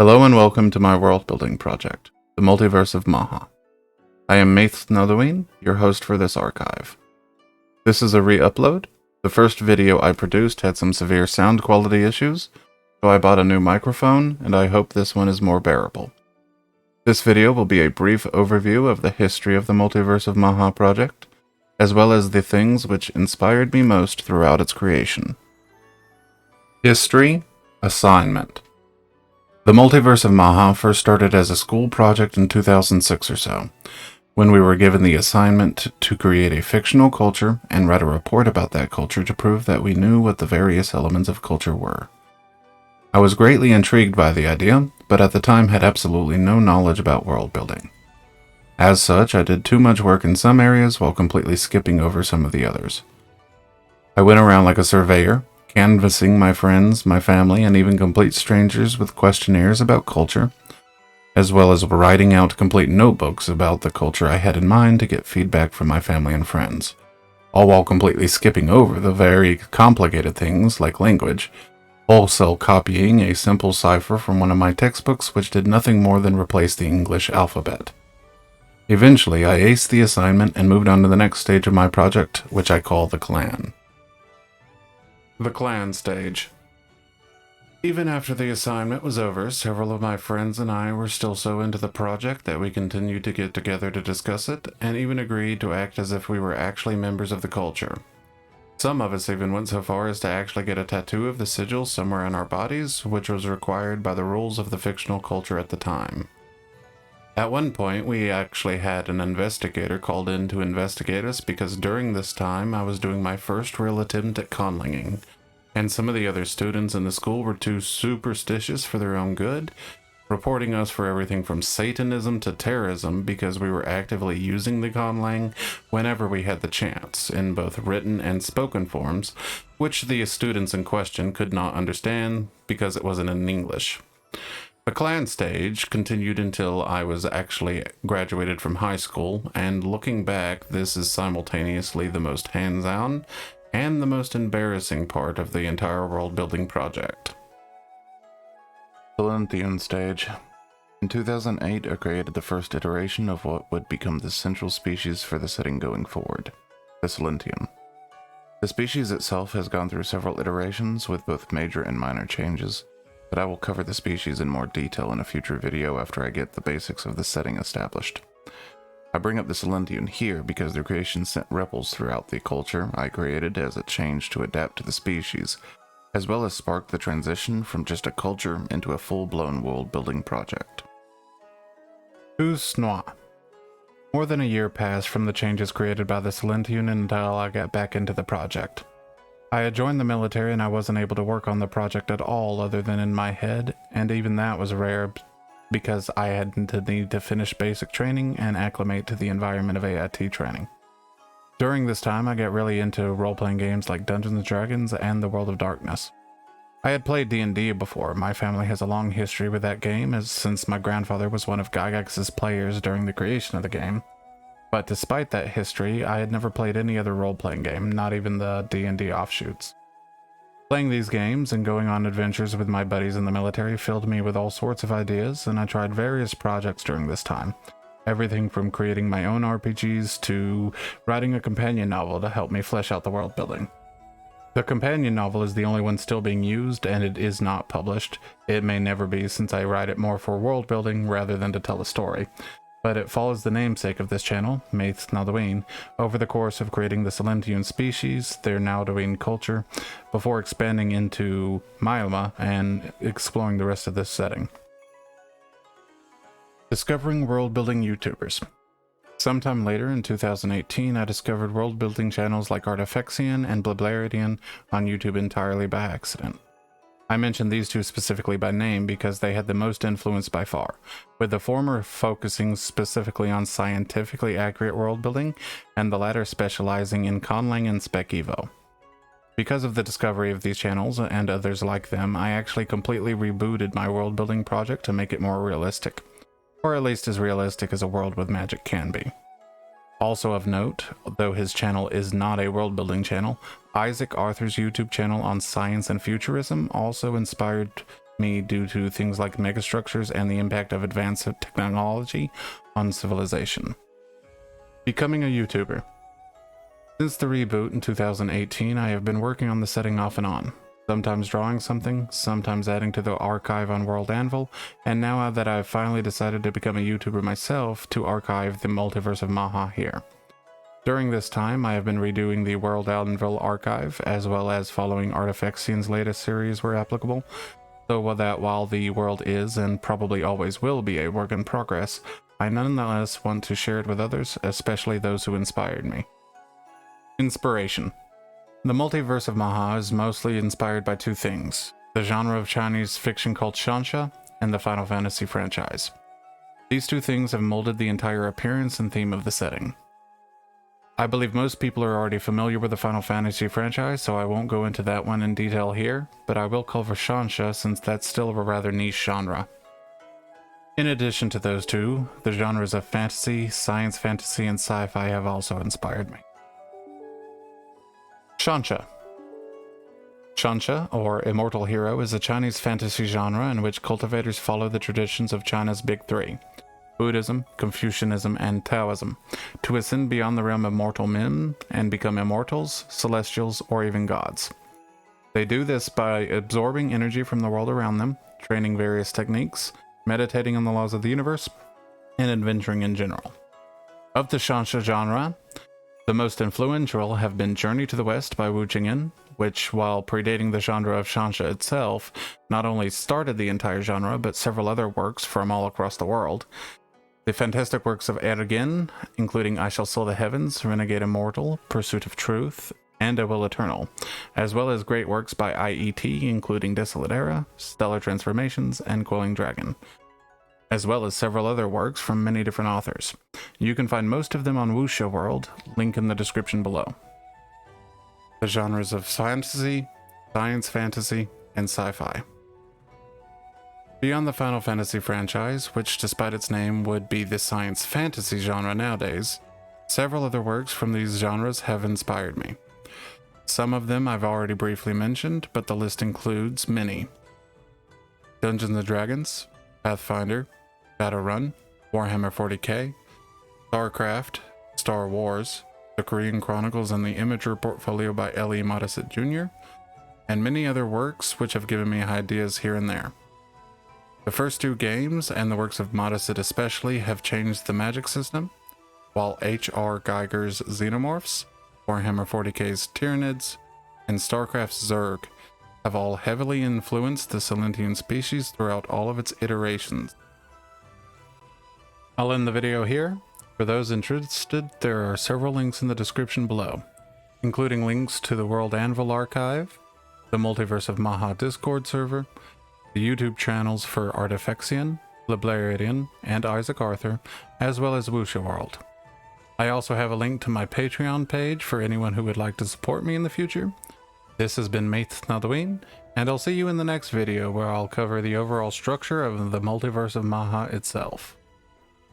Hello and welcome to my world-building project, the Multiverse of Maha. I am Maith your host for this archive. This is a re-upload. The first video I produced had some severe sound quality issues, so I bought a new microphone, and I hope this one is more bearable. This video will be a brief overview of the history of the Multiverse of Maha project, as well as the things which inspired me most throughout its creation. History Assignment. The Multiverse of Maha first started as a school project in 2006 or so, when we were given the assignment to create a fictional culture and write a report about that culture to prove that we knew what the various elements of culture were. I was greatly intrigued by the idea, but at the time had absolutely no knowledge about world building. As such, I did too much work in some areas while completely skipping over some of the others. I went around like a surveyor, canvassing my friends, my family, and even complete strangers with questionnaires about culture, as well as writing out complete notebooks about the culture I had in mind to get feedback from my family and friends, all while completely skipping over the very complicated things like language, wholesale copying a simple cipher from one of my textbooks which did nothing more than replace the English alphabet. Eventually, I aced the assignment and moved on to the next stage of my project, which I call the clan. The clan stage. Even after the assignment was over, several of my friends and I were still so into the project that we continued to get together to discuss it, and even agreed to act as if we were actually members of the culture. Some of us even went so far as to actually get a tattoo of the sigil somewhere on our bodies, which was required by the rules of the fictional culture at the time. At one point, we actually had an investigator called in to investigate us because during this time I was doing my first real attempt at conlanging, and some of the other students in the school were too superstitious for their own good, reporting us for everything from Satanism to terrorism because we were actively using the conlang whenever we had the chance, in both written and spoken forms, which the students in question could not understand because it wasn't in English. The clan stage continued until I was actually graduated from high school, and looking back, this is simultaneously the most hands-on and the most embarrassing part of the entire world-building project. The Silenthian stage. In 2008, I created the first iteration of what would become the central species for the setting going forward, the Silenthian. The species itself has gone through several iterations with both major and minor changes, but I will cover the species in more detail in a future video after I get the basics of the setting established. I bring up the Silenthian here because their creation sent ripples throughout the culture I created as it changed to adapt to the species, as well as sparked the transition from just a culture into a full-blown world-building project. Tous Noir. More than a year passed from the changes created by the Silenthian until I got back into the project. I had joined the military and I wasn't able to work on the project at all other than in my head, and even that was rare because I had to need to finish basic training and acclimate to the environment of AIT training. During this time, I got really into role-playing games like Dungeons & Dragons and the World of Darkness. I had played D&D before. My family has a long history with that game, since my grandfather was one of Gygax's players during the creation of the game. But despite that history, I had never played any other role-playing game, not even the D&D offshoots. Playing these games and going on adventures with my buddies in the military filled me with all sorts of ideas, and I tried various projects during this time. Everything from creating my own RPGs to writing a companion novel to help me flesh out the world building. The companion novel is the only one still being used, and it is not published. It may never be, since I write it more for world building rather than to tell a story. But it follows the namesake of this channel, Maith Nadaween, over the course of creating the Silenthian species, their Nadaween culture, before expanding into Myoma and exploring the rest of this setting. Discovering world-building YouTubers. Sometime later in 2018, I discovered world-building channels like Artifexian and Bliblaridian on YouTube entirely by accident. I mention these two specifically by name because they had the most influence by far, with the former focusing specifically on scientifically accurate world building, and the latter specializing in conlang and spec evo. Because of the discovery of these channels and others like them, I actually completely rebooted my world building project to make it more realistic, or at least as realistic as a world with magic can be. Also of note, though his channel is not a world-building channel, Isaac Arthur's YouTube channel on science and futurism also inspired me due to things like megastructures and the impact of advanced technology on civilization. Becoming a YouTuber. Since the reboot in 2018, I have been working on the setting off and on. Sometimes drawing something, sometimes adding to the archive on World Anvil, and now that I've finally decided to become a YouTuber myself, to archive the Multiverse of Maha here. During this time, I have been redoing the World Anvil archive, as well as following Artifexian's latest series where applicable, so that while the world is, and probably always will be, a work in progress, I nonetheless want to share it with others, especially those who inspired me. Inspiration. The Multiverse of Maha is mostly inspired by two things: the genre of Chinese fiction called Xianxia, and the Final Fantasy franchise. These two things have molded the entire appearance and theme of the setting. I believe most people are already familiar with the Final Fantasy franchise, so I won't go into that one in detail here, but I will cover Xianxia since that's still a rather niche genre. In addition to those two, the genres of fantasy, science fantasy, and sci-fi have also inspired me. Xianxia. Xianxia, or Immortal Hero, is a Chinese fantasy genre in which cultivators follow the traditions of China's Big Three: Buddhism, Confucianism, and Taoism, to ascend beyond the realm of mortal men and become immortals, celestials, or even gods. They do this by absorbing energy from the world around them, training various techniques, meditating on the laws of the universe, and adventuring in general. Of the Xianxia genre, the most influential have been Journey to the West by Wu Qingyan, which, while predating the genre of Xianxia itself, not only started the entire genre, but several other works from all across the world. The fantastic works of Ergen, including I Shall Soul the Heavens, Renegade Immortal, Pursuit of Truth, and A Will Eternal, as well as great works by IET, including Desolate Era, Stellar Transformations, and Coiling Dragon, as well as several other works from many different authors. You can find most of them on Wuxia World, link in the description below. The genres of fantasy, science fantasy, and sci-fi. Beyond the Final Fantasy franchise, which despite its name would be the science fantasy genre nowadays, several other works from these genres have inspired me. Some of them I've already briefly mentioned, but the list includes many: Dungeons & Dragons, Pathfinder, Shadowrun, Warhammer 40k, StarCraft, Star Wars, The Korean Chronicles and the Imager portfolio by L.E. Modesett Jr., and many other works which have given me ideas here and there. The first two games, and the works of Modesett especially, have changed the magic system, while H.R. Geiger's Xenomorphs, Warhammer 40k's Tyranids, and StarCraft's Zerg have all heavily influenced the Silentian species throughout all of its iterations. I'll end the video here. For those interested, there are several links in the description below, including links to the World Anvil archive, the Multiverse of Maha Discord server, the YouTube channels for Artifexian, Librarian, and Isaac Arthur, as well as Wuxia World. I also have a link to my Patreon page for anyone who would like to support me in the future. This has been Maith Nadween, and I'll see you in the next video where I'll cover the overall structure of the Multiverse of Maha itself.